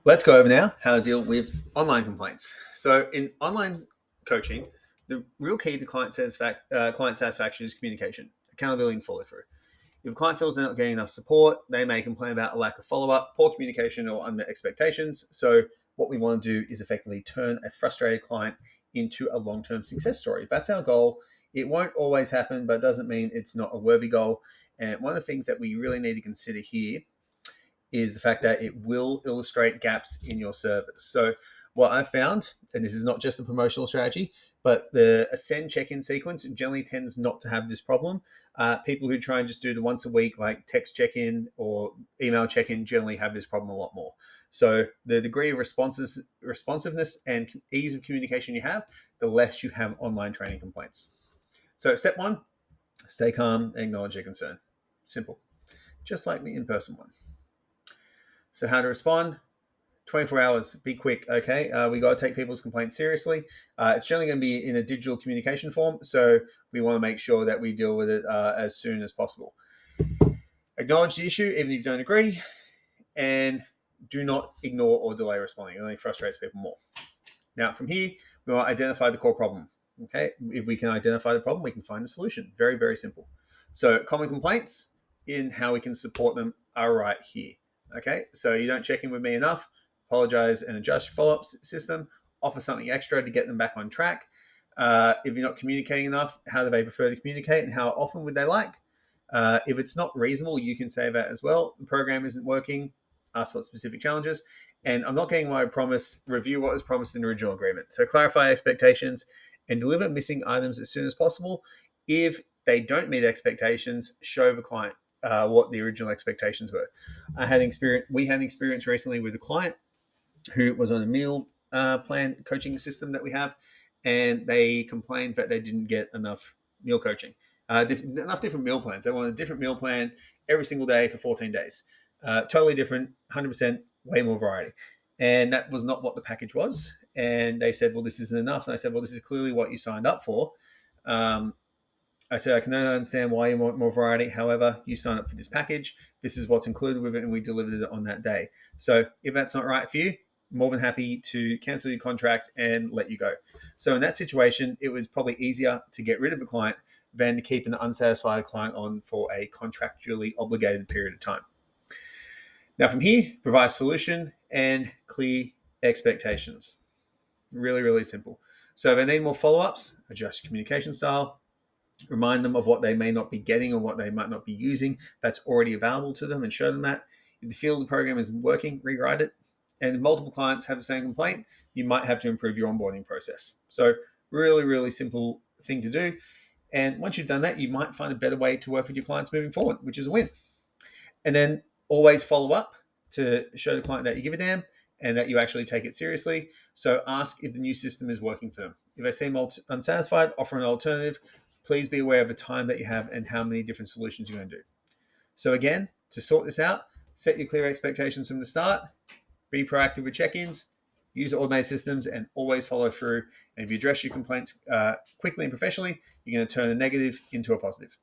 Let's go over now how to deal with online complaints. So, in online coaching, the real key to client satisfaction is communication, accountability, and follow through. If a client feels they're not getting enough support, they may complain about a lack of follow up, poor communication, or unmet expectations. So, what we want to do is effectively turn a frustrated client into a long term success story. If that's our goal, it won't always happen, but it doesn't mean it's not a worthy goal. And one of the things that we really need to consider here is the fact that it will illustrate gaps in your service. So, what I found, and this is not just a promotional strategy, but the Ascend check-in sequence generally tends not to have this problem. People who try and just do the once a week, like text check-in or email check-in, generally have this problem a lot more. So, the degree of responsiveness and ease of communication you have, the less you have online training complaints. So, step one, stay calm, acknowledge your concern. Simple, just like the in-person one. So, how to respond? 24 hours, be quick, okay? We got to take people's complaints seriously. It's generally going to be in a digital communication form, so we want to make sure that we deal with it as soon as possible. Acknowledge the issue, even if you don't agree, and do not ignore or delay responding. It only frustrates people more. Now, from here, we want to identify the core problem, okay? If we can identify the problem, we can find the solution. Very, very simple. So, common complaints in how we can support them are right here. Okay, so you don't check in with me enough, apologize and adjust your follow-up system, offer something extra to get them back on track. If you're not communicating enough, how do they prefer to communicate and how often would they like? If it's not reasonable, you can say that as well. The program isn't working, ask what specific challenges. And I'm not getting my promise, review what was promised in the original agreement. So clarify expectations and deliver missing items as soon as possible. If they don't meet expectations, show the client what the original expectations were. We had an experience recently with a client who was on a meal plan coaching system that we have, and they complained that they didn't get enough meal coaching, enough different meal plans. They wanted a different meal plan every single day for 14 days. Totally different, 100%, way more variety. And that was not what the package was. And they said, well, this isn't enough. And I said, well, this is clearly what you signed up for. I said, I can only understand why you want more variety. However, you sign up for this package. This is what's included with it, and we delivered it on that day. So if that's not right for you, more than happy to cancel your contract and let you go. So in that situation, it was probably easier to get rid of a client than to keep an unsatisfied client on for a contractually obligated period of time. Now from here, provide solution and clear expectations. Really, really simple. So if they need more follow-ups, adjust your communication style, remind them of what they may not be getting or what they might not be using that's already available to them and show them that. If you feel the program isn't working, rewrite it. And if multiple clients have the same complaint, you might have to improve your onboarding process. So really, really simple thing to do. And once you've done that, you might find a better way to work with your clients moving forward, which is a win. And then always follow up to show the client that you give a damn and that you actually take it seriously. So ask if the new system is working for them. If they seem unsatisfied, offer an alternative. Please be aware of the time that you have and how many different solutions you're going to do. So again, to sort this out, set your clear expectations from the start, be proactive with check-ins, use automated systems, and always follow through. And if you address your complaints quickly and professionally, you're going to turn a negative into a positive.